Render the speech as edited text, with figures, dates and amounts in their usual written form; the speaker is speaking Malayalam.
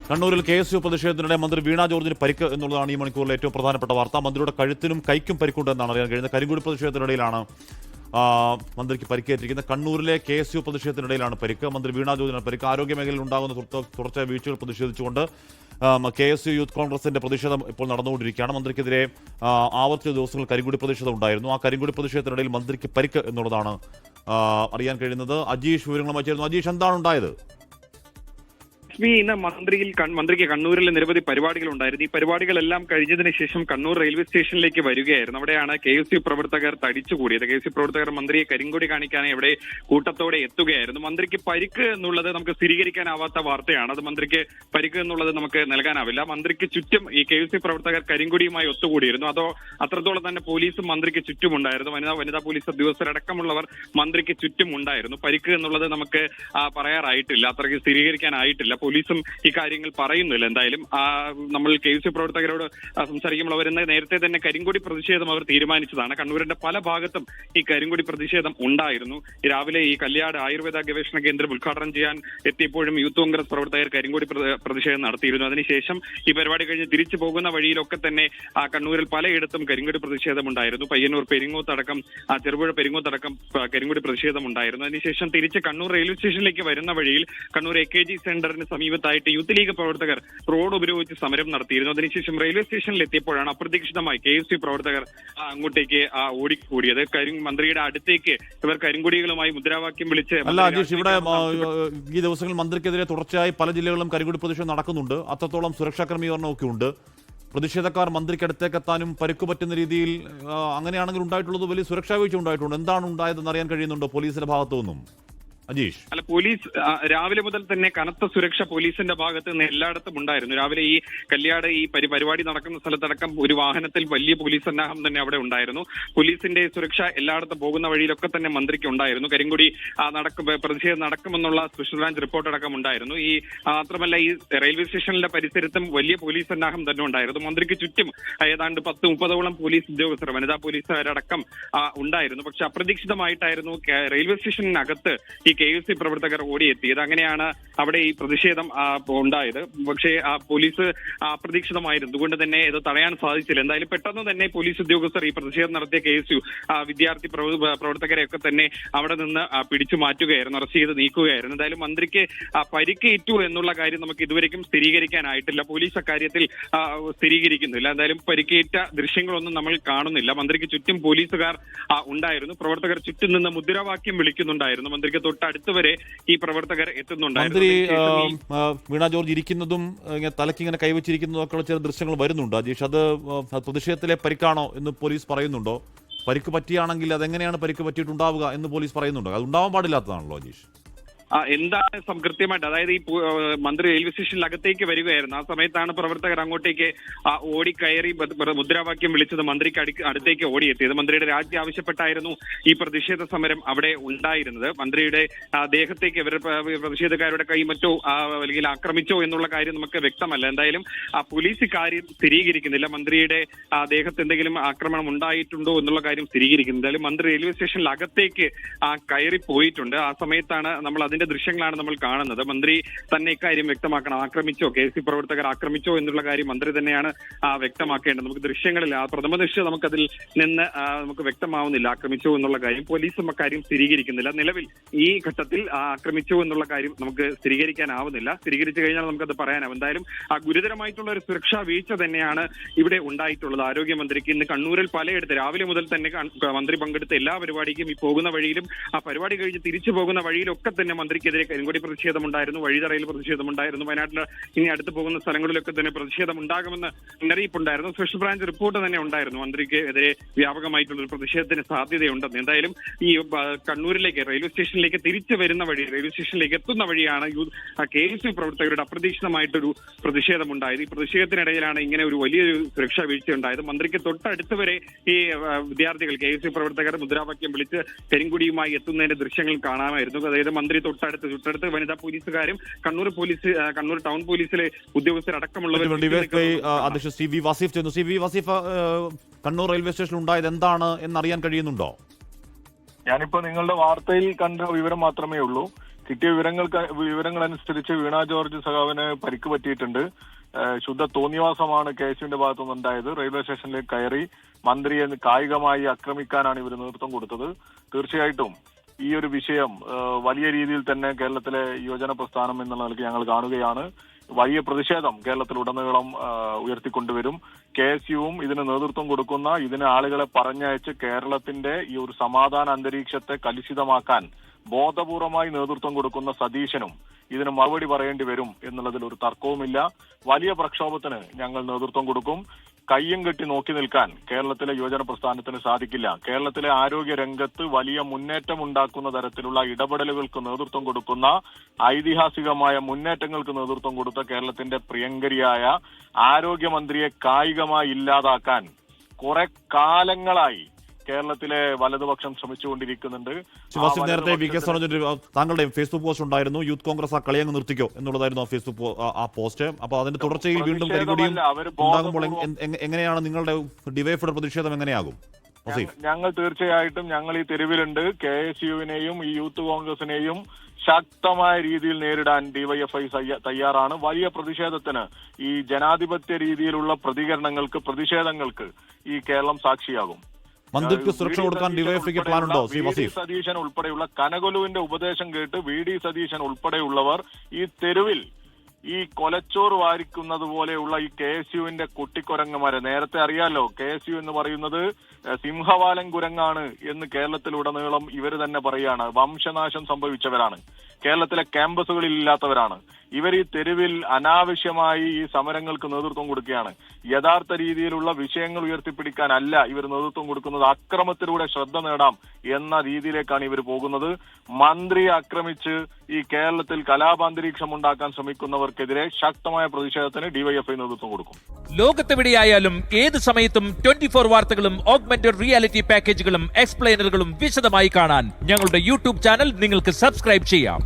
കണ്ണൂരിൽ KSU പ്രതിഷേധത്തിനിടെ മന്ത്രി വീണ ജോർജിന് പരിക്ക് എന്നുള്ളതാണ് ഈ മണിക്കൂറിലെ ഏറ്റവും പ്രധാനപ്പെട്ട വാർത്ത. മന്ത്രിയുടെ കഴുത്തിനും കൈക്കും പരിക്കുണ്ടെന്നാണ് അറിയാൻ കഴിയുന്നത്. കരിങ്കൊടി പ്രതിഷേധത്തിനിടയിലാണ് മന്ത്രിക്ക് പരിക്കേറ്റിരിക്കുന്നത്. കണ്ണൂരിലെ KSU പ്രതിഷേധത്തിനിടയിലാണ് പരിക്ക്. മന്ത്രി വീണ ജോർജിന് പരിക്ക്. ആരോഗ്യമേഖലയിൽ ഉണ്ടാകുന്ന തുടർച്ചയായ വീഴ്ചകൾ പ്രതിഷേധിച്ചുകൊണ്ട് KSU യൂത്ത് കോൺഗ്രസിന്റെ പ്രതിഷേധം ഇപ്പോൾ നടന്നുകൊണ്ടിരിക്കുകയാണ്. മന്ത്രിക്കെതിരെ ആവർത്തിച്ച ദിവസങ്ങൾ കരിങ്കൊടി പ്രതിഷേധം ഉണ്ടായിരുന്നു. ആ കരിങ്കൊടി പ്രതിഷേധത്തിനിടയിൽ മന്ത്രിക്ക് പരിക്ക് എന്നുള്ളതാണ് അറിയാൻ കഴിയുന്നത്. അജീഷ് വിവരങ്ങളുമായി ചേരുന്നു. അജീഷ്, എന്താണ് ഉണ്ടായത്? ഇന്ന് മന്ത്രിക്ക് കണ്ണൂരിൽ നിരവധി പരിപാടികൾ ഉണ്ടായിരുന്നു. ഈ പരിപാടികളെല്ലാം കഴിഞ്ഞതിന് ശേഷം കണ്ണൂർ റെയിൽവേ സ്റ്റേഷനിലേക്ക് വരികയായിരുന്നു. അവിടെയാണ് KSU പ്രവർത്തകർ തടിച്ചുകൂടിയത്. KSU പ്രവർത്തകർ മന്ത്രിയെ കരിങ്കൊടി കാണിക്കാനായി ഇവിടെ കൂട്ടത്തോടെ എത്തുകയായിരുന്നു. മന്ത്രിക്ക് പരിക്ക് എന്നുള്ളത് നമുക്ക് സ്ഥിരീകരിക്കാനാവാത്ത വാർത്തയാണ്. അത് മന്ത്രിക്ക് പരിക്ക് എന്നുള്ളത് നമുക്ക് നൽകാനാവില്ല. മന്ത്രിക്ക് ചുറ്റും ഈ KSU പ്രവർത്തകർ കരിങ്കൊടിയുമായി ഒത്തുകൂടിയിരുന്നു. അതോ അത്രത്തോളം തന്നെ പോലീസും മന്ത്രിക്ക് ചുറ്റുമുണ്ടായിരുന്നു. വനിതാ പോലീസ് ഉദ്യോഗസ്ഥരടക്കമുള്ളവർ മന്ത്രിക്ക് ചുറ്റും ഉണ്ടായിരുന്നു. പരിക്ക് എന്നുള്ളത് നമുക്ക് പറയാറായിട്ടില്ല, അത്രയ്ക്ക് സ്ഥിരീകരിക്കാനായിട്ടില്ല. പോലീസും ഈ കാര്യങ്ങൾ പറയുന്നില്ല. എന്തായാലും നമ്മൾ KSU പ്രവർത്തകരോട് സംസാരിക്കുമ്പോൾ അവർ നേരത്തെ തന്നെ കരിങ്കൊടി പ്രതിഷേധം അവർ തീരുമാനിച്ചതാണ്. കണ്ണൂരിന്റെ പല ഭാഗത്തും ഈ കരിങ്കൊടി പ്രതിഷേധം ഉണ്ടായിരുന്നു. രാവിലെ ഈ കല്യാട് ആയുർവേദ ഗവേഷണ കേന്ദ്രം ഉദ്ഘാടനം ചെയ്യാൻ എത്തിയപ്പോഴും യൂത്ത് കോൺഗ്രസ് പ്രവർത്തകർ കരിങ്കൊടി പ്രതിഷേധം നടത്തിയിരുന്നു. അതിനുശേഷം ഈ പരിപാടി കഴിഞ്ഞ് തിരിച്ചു പോകുന്ന വഴിയിലൊക്കെ തന്നെ കണ്ണൂരിൽ പലയിടത്തും കരിങ്കൊടി പ്രതിഷേധം ഉണ്ടായിരുന്നു. പയ്യന്നൂർ പെരിങ്ങോത്തടക്കം ചെറുപുഴ പെരിങ്ങോത്തടക്കം കരിങ്കൊടി പ്രതിഷേധം ഉണ്ടായിരുന്നു. അതിനുശേഷം തിരിച്ച് കണ്ണൂർ റെയിൽവേ സ്റ്റേഷനിലേക്ക് വരുന്ന വഴിയിൽ കണ്ണൂർ AKG സെന്ററിന് സമീപത്തായിട്ട് യൂത്ത് ലീഗ് പ്രവർത്തകർ റോഡ് ഉപരോധിച്ച് സമരം നടത്തിയിരുന്നു. അതിനുശേഷം റെയിൽവേ സ്റ്റേഷനിൽ എത്തിയപ്പോഴാണ് അപ്രതീക്ഷിതമായി KSU പ്രവർത്തകർ അങ്ങോട്ടേക്ക് ഓടിക്കൂടിയത്. മന്ത്രിയുടെ അടുത്തേക്ക് ഇവർ കരിങ്കൊടികളുമായി മുദ്രാവാക്യം വിളിച്ച് അല്ല അജീഷ്, ഇവിടെ ഈ ദിവസങ്ങളിൽ മന്ത്രിക്കെതിരെ തുടർച്ചയായി പല ജില്ലകളിലും കരിങ്കൊടി പ്രതിഷേധം നടക്കുന്നുണ്ട്. അത്രത്തോളം സുരക്ഷാ ക്രമീകരണമൊക്കെ ഉണ്ട്. പ്രതിഷേധക്കാർ മന്ത്രിക്കടുത്തേക്ക് എത്താനും പരിക്ക് പറ്റുന്ന രീതിയിൽ അങ്ങനെയാണെങ്കിൽ ഉണ്ടായിട്ടുള്ളത് വലിയ സുരക്ഷാ വീഴ്ച ഉണ്ടായിട്ടുണ്ട്. എന്താണ് ഉണ്ടായതെന്ന് അറിയാൻ കഴിയുന്നുണ്ടോ പോലീസിന്റെ ഭാഗത്തു നിന്നും? അജീഷ്, അല്ല, പോലീസ് രാവിലെ മുതൽ തന്നെ കനത്ത സുരക്ഷ പോലീസിന്റെ ഭാഗത്ത് നിന്ന് എല്ലായിടത്തും ഉണ്ടായിരുന്നു. രാവിലെ ഈ കല്യാട് ഈ പരിപാടി നടക്കുന്ന സ്ഥലത്തടക്കം ഒരു വാഹനത്തിൽ വലിയ പോലീസ് സന്നാഹം തന്നെ അവിടെ ഉണ്ടായിരുന്നു. പോലീസിന്റെ സുരക്ഷ എല്ലായിടത്തും പോകുന്ന വഴിയിലൊക്കെ തന്നെ മന്ത്രിക്ക് ഉണ്ടായിരുന്നു. കരിങ്കൊടി പ്രതിഷേധം നടക്കുമെന്നുള്ള സ്പെഷ്യൽ ബ്രാഞ്ച് റിപ്പോർട്ട് അടക്കം ഉണ്ടായിരുന്നു. ഈ മാത്രമല്ല ഈ റെയിൽവേ സ്റ്റേഷനിലെ പരിസരത്തും വലിയ പോലീസ് സന്നാഹം തന്നെ ഉണ്ടായിരുന്നു. മന്ത്രിക്ക് ചുറ്റും ഏതാണ്ട് 10-30ഓളം പോലീസ് ഉദ്യോഗസ്ഥർ, വനിതാ പോലീസുകാരടക്കം ഉണ്ടായിരുന്നു. പക്ഷെ അപ്രതീക്ഷിതമായിട്ടായിരുന്നു റെയിൽവേ സ്റ്റേഷനകത്ത് ഈ KSU പ്രവർത്തകർ ഓടിയെത്തിയത്. അങ്ങനെയാണ് അവിടെ ഈ പ്രതിഷേധം ഉണ്ടായത്. പക്ഷേ പോലീസ് അപ്രതീക്ഷിതമായിരുന്നു. അതുകൊണ്ട് തന്നെ ഇത് തടയാൻ സാധിച്ചില്ല. എന്തായാലും പെട്ടെന്ന് തന്നെ പോലീസ് ഉദ്യോഗസ്ഥർ ഈ പ്രതിഷേധം നടത്തിയ KSU വിദ്യാർത്ഥി പ്രവർത്തകരെയൊക്കെ തന്നെ അവിടെ നിന്ന് പിടിച്ചു മാറ്റുകയായിരുന്നു, അറസ്റ്റ് ചെയ്ത് നീക്കുകയായിരുന്നു. എന്തായാലും മന്ത്രിക്ക് പരിക്കേറ്റു എന്നുള്ള കാര്യം നമുക്ക് ഇതുവരെയും സ്ഥിരീകരിക്കാനായിട്ടില്ല. പോലീസ് അക്കാര്യത്തിൽ സ്ഥിരീകരിക്കുന്നില്ല. എന്തായാലും പരിക്കേറ്റ ദൃശ്യങ്ങളൊന്നും നമ്മൾ കാണുന്നില്ല. മന്ത്രിക്ക് ചുറ്റും പോലീസുകാർ ഉണ്ടായിരുന്നു. പ്രവർത്തകർ ചുറ്റും നിന്ന് മുദ്രാവാക്യം വിളിക്കുന്നുണ്ടായിരുന്നു. മന്ത്രിക്ക് തൊട്ടടുത്ത് വരെ ഈ പ്രവർത്തകർ എത്തുന്നുണ്ടായിരുന്നു. മന്ത്രി വീണ ജോർജ് ഇരിക്കുന്നതും തലയ്ക്ക് ഇങ്ങനെ കൈവച്ചിരിക്കുന്നതും ഒക്കെ ചില ദൃശ്യങ്ങൾ വരുന്നുണ്ട്. അജീഷ്, അത് പ്രതിഷേധത്തിലെ പരിക്കാണോ എന്ന് പോലീസ് പറയുന്നുണ്ടോ? പരിക്ക് പറ്റിയാണെങ്കിൽ അതെങ്ങനെയാണ് പരിക്ക് പറ്റിയിട്ടുണ്ടാവുക എന്ന് പോലീസ് പറയുന്നുണ്ടോ? അത് ഉണ്ടാവാൻ പാടില്ലാത്തതാണല്ലോ അജീഷ്. എന്താണ് കൃത്യമായിട്ട്, അതായത് ഈ മന്ത്രി റെയിൽവേ സ്റ്റേഷനിലകത്തേക്ക് വരികയായിരുന്നു. ആ സമയത്താണ് പ്രവർത്തകർ അങ്ങോട്ടേക്ക് ഓടിക്കയറി മുദ്രാവാക്യം വിളിച്ചത്. മന്ത്രിക്ക് അടുത്തേക്ക് ഓടിയെത്തിയത്. മന്ത്രിയുടെ രാജി ആവശ്യപ്പെട്ടായിരുന്നു ഈ പ്രതിഷേധ സമരം അവിടെ ഉണ്ടായിരുന്നത്. മന്ത്രിയുടെ ദേഹത്തേക്ക് പ്രതിഷേധക്കാരുടെ കൈ മറ്റോ അല്ലെങ്കിൽ ആക്രമിച്ചോ എന്നുള്ള കാര്യം നമുക്ക് വ്യക്തമല്ല. എന്തായാലും പോലീസ് ഇക്കാര്യം സ്ഥിരീകരിക്കുന്നില്ല. മന്ത്രിയുടെ ദേഹത്ത് എന്തെങ്കിലും ആക്രമണം ഉണ്ടായിട്ടുണ്ടോ എന്നുള്ള കാര്യം സ്ഥിരീകരിക്കുന്നു. എന്തായാലും മന്ത്രി റെയിൽവേ സ്റ്റേഷനിലകത്തേക്ക് കയറി പോയിട്ടുണ്ട്. ആ സമയത്താണ് നമ്മൾ അതിന്റെ ദൃശ്യങ്ങളാണ് നമ്മൾ കാണുന്നത്. മന്ത്രി തന്നെ ഇക്കാര്യം വ്യക്തമാക്കണം. ആക്രമിച്ചോ, KSU പ്രവർത്തകർ ആക്രമിച്ചോ എന്നുള്ള കാര്യം മന്ത്രി തന്നെയാണ് വ്യക്തമാക്കേണ്ടത്. നമുക്ക് ദൃശ്യങ്ങളിൽ പ്രഥമ ദൃശ്യം നമുക്കതിൽ നിന്ന് നമുക്ക് വ്യക്തമാവുന്നില്ല ആക്രമിച്ചോ എന്നുള്ള കാര്യം. പോലീസും അക്കാര്യം സ്ഥിരീകരിക്കുന്നില്ല. നിലവിൽ ഈ ഘട്ടത്തിൽ ആക്രമിച്ചോ എന്നുള്ള കാര്യം നമുക്ക് സ്ഥിരീകരിക്കാനാവുന്നില്ല. സ്ഥിരീകരിച്ചു കഴിഞ്ഞാൽ നമുക്കത് പറയാനാവും. എന്തായാലും ഗുരുതരമായിട്ടുള്ള ഒരു സുരക്ഷാ വീഴ്ച തന്നെയാണ് ഇവിടെ ഉണ്ടായിട്ടുള്ളത്. ആരോഗ്യമന്ത്രിക്ക് ഇന്ന് കണ്ണൂരിൽ പലയിടത്ത് രാവിലെ മുതൽ തന്നെ മന്ത്രി പങ്കെടുത്ത എല്ലാ പരിപാടിക്കും ഈ പോകുന്ന വഴിയിലും പരിപാടി കഴിഞ്ഞ് തിരിച്ചു പോകുന്ന വഴിയിലൊക്കെ തന്നെ മന്ത്രിക്കെതിരെ കരിങ്കൊടി പ്രതിഷേധമുണ്ടായിരുന്നു. വഴിതറയിൽ പ്രതിഷേധമുണ്ടായിരുന്നു. വയനാട്ടിൽ ഇനി അടുത്ത് പോകുന്ന സ്ഥലങ്ങളിലൊക്കെ തന്നെ പ്രതിഷേധം ഉണ്ടാകുമെന്ന് മുന്നറിയിപ്പുണ്ടായിരുന്നു. സ്പെഷ്യൽ ബ്രാഞ്ച് റിപ്പോർട്ട് തന്നെ ഉണ്ടായിരുന്നു. മന്ത്രിക്ക് എതിരെ വ്യാപകമായിട്ടുള്ള ഒരു പ്രതിഷേധത്തിന് സാധ്യതയുണ്ടെന്ന്. എന്തായാലും ഈ കണ്ണൂരിലേക്ക് റെയിൽവേ സ്റ്റേഷനിലേക്ക് തിരിച്ചു വരുന്ന വഴി, റെയിൽവേ സ്റ്റേഷനിലേക്ക് എത്തുന്ന വഴിയാണ് KSU പ്രവർത്തകരുടെ അപ്രതീക്ഷിതമായിട്ടൊരു പ്രതിഷേധമുണ്ടായത്. ഈ പ്രതിഷേധത്തിനിടയിലാണ് ഇങ്ങനെ ഒരു വലിയൊരു സുരക്ഷാ വീഴ്ച ഉണ്ടായത്. മന്ത്രിക്ക് തൊട്ടടുത്ത് വരെ ഈ വിദ്യാർത്ഥികൾ KSU പ്രവർത്തകർ മുദ്രാവാക്യം വിളിച്ച് കരിങ്കൊടിയുമായി എത്തുന്നതിന്റെ ദൃശ്യങ്ങൾ കാണാമായിരുന്നു. അതായത് മന്ത്രി തൊട്ടടുത്ത് വനിതാ പോലീസുകാരും കണ്ണൂർ ടൗൺ പോലീസിലെ ഉദ്യോഗസ്ഥരടക്കമുള്ളവർ. കണ്ണൂർ റെയിൽവേ സ്റ്റേഷനിൽ ഉണ്ടായത് എന്താണ് എന്നറിയാൻ കഴിയുന്നുണ്ടോ? ഞാനിപ്പോ നിങ്ങളുടെ വാർത്തയിൽ കണ്ട വിവരം മാത്രമേ ഉള്ളൂ. കിട്ടിയ വിവരങ്ങളനുസരിച്ച് വീണ ജോർജ് സഖാവിന് പരിക്ക് പറ്റിയിട്ടുണ്ട്. ശുദ്ധ തോന്നിവാസമാണ് കേസിന്റെ ഭാഗത്തുനിന്നുണ്ടായത്. റെയിൽവേ സ്റ്റേഷനിലേക്ക് കയറി മന്ത്രിയെ കായികമായി ആക്രമിക്കാനാണ് ഇവർ നേതൃത്വം കൊടുത്തത്. തീർച്ചയായിട്ടും ഈ ഒരു വിഷയം വലിയ രീതിയിൽ തന്നെ കേരളത്തിലെ യുവജന പ്രസ്ഥാനം എന്നുള്ള നിലയ്ക്ക് ഞങ്ങൾ കാണുകയാണ്. വലിയ പ്രതിഷേധം കേരളത്തിലുടനീളം ഉയർത്തിക്കൊണ്ടുവരും. KSUവും ഇതിന് നേതൃത്വം കൊടുക്കുന്ന ഇതിന് ആളുകളെ പറഞ്ഞയച്ച് കേരളത്തിന്റെ ഈ ഒരു സമാധാന അന്തരീക്ഷത്തെ കലുഷിതമാക്കാൻ ബോധപൂർവമായി നേതൃത്വം കൊടുക്കുന്ന സതീശനും ഇതിന് മറുപടി പറയേണ്ടി വരും എന്നുള്ളതിൽ ഒരു തർക്കവുമില്ല. വലിയ പ്രക്ഷോഭത്തിന് ഞങ്ങൾ നേതൃത്വം കൊടുക്കും. കയ്യും കെട്ടി നോക്കി നിൽക്കാൻ കേരളത്തിലെ യുവജന പ്രസ്ഥാനത്തിന് സാധിക്കില്ല. കേരളത്തിലെ ആരോഗ്യ രംഗത്ത് വലിയ മുന്നേറ്റം ഉണ്ടാക്കുന്ന തരത്തിലുള്ള ഇടപെടലുകൾക്ക് നേതൃത്വം കൊടുക്കുന്ന ഐതിഹാസികമായ മുന്നേറ്റങ്ങൾക്ക് നേതൃത്വം കൊടുത്ത കേരളത്തിന്റെ പ്രിയങ്കരിയായ ആരോഗ്യമന്ത്രിയെ കായികമായി ഇല്ലാതാക്കാൻ കുറെ കാലങ്ങളായി കേരളത്തിലെ വലതുപക്ഷം ശ്രമിച്ചുകൊണ്ടിരിക്കുന്നുണ്ട്. നേരത്തെ വി കെ സനോജ് താങ്കളുടെ ഫേസ്ബുക്ക് പോസ്റ്റ് ഉണ്ടായിരുന്നു, യൂത്ത് കോൺഗ്രസ് ആ കളിയങ്ങ് നിർത്തിക്കോ എന്നുള്ളതായിരുന്നു ആ ഫേസ്ബുക്ക് ആ പോസ്റ്റ്. അപ്പൊ അതിന്റെ തുടർച്ചയിൽ വീണ്ടും കരികൊടിയും ഉണ്ടാകുമ്പോൾ എങ്ങനെയാണ് നിങ്ങളുടെ ഡിവൈഎഫ്ഐയുടെ പ്രതിഷേധം എങ്ങനെയാകും? ഞങ്ങൾ തീർച്ചയായിട്ടും ഞങ്ങൾ ഈ തെരുവിലുണ്ട്. KSUവിനെയും ഈ യൂത്ത് കോൺഗ്രസിനെയും ശക്തമായ രീതിയിൽ നേരിടാൻ ഡിവൈഎഫ്ഐ തയ്യാറാണ്. വലിയ പ്രതിഷേധത്തിന് ഈ ജനാധിപത്യ രീതിയിലുള്ള പ്രതിഷേധങ്ങൾക്ക് ഈ കേരളം സാക്ഷിയാകും. മന്ത്രിക്ക് സുരക്ഷ കൊടുക്കാൻ ഡിവൈഎഫ്ഐക്ക് പ്ലാൻ ഉണ്ടോ? സതീശൻ ഉൾപ്പെടെയുള്ള കനകൊലുവിന്റെ ഉപദേശം കേട്ട് VD സതീശൻ ഉൾപ്പെടെയുള്ളവർ ഈ തെരുവിൽ ഈ കൊലച്ചോറ് വാരിക്കുന്നത് പോലെയുള്ള ഈ KSUവിന്റെ കുട്ടിക്കുരങ്ങന്മാരെ, നേരത്തെ അറിയാലോ KSU എന്ന് പറയുന്നത് സിംഹവാലൻ കുരങ്ങാണ് എന്ന് കേരളത്തിലുടനീളം ഇവർ തന്നെ പറയാണ്. വംശനാശം സംഭവിച്ചവരാണ്, കേരളത്തിലെ ക്യാമ്പസുകളിൽ ഇല്ലാത്തവരാണ് ഇവർ. ഈ തെരുവിൽ അനാവശ്യമായി ഈ സമരങ്ങൾക്ക് നേതൃത്വം കൊടുക്കുകയാണ്. യഥാർത്ഥ രീതിയിലുള്ള വിഷയങ്ങൾ ഉയർത്തിപ്പിടിക്കാനല്ല ഇവർ നേതൃത്വം കൊടുക്കുന്നത്. അക്രമത്തിലൂടെ ശ്രദ്ധ നേടാം എന്ന രീതിയിലേക്കാണ് ഇവർ പോകുന്നത്. മന്ത്രിയെ ആക്രമിച്ച് ഈ കേരളത്തിൽ കലാപാന്തരീക്ഷം ഉണ്ടാക്കാൻ ശ്രമിക്കുന്നവർക്കെതിരെ ശക്തമായ പ്രതിഷേധത്തിന് ഡിവൈഎഫ്ഐ നേതൃത്വം കൊടുക്കും. ലോകത്തെവിടെയായാലും ഏത് സമയത്തും 24 വാർത്തകളും ഓഗ്മെന്റഡ് റിയാലിറ്റി പാക്കേജുകളും എക്സ്പ്ലെയിനറുകളും വിശദമായി കാണാൻ ഞങ്ങളുടെ യൂട്യൂബ് ചാനൽ നിങ്ങൾക്ക് സബ്സ്ക്രൈബ് ചെയ്യാം.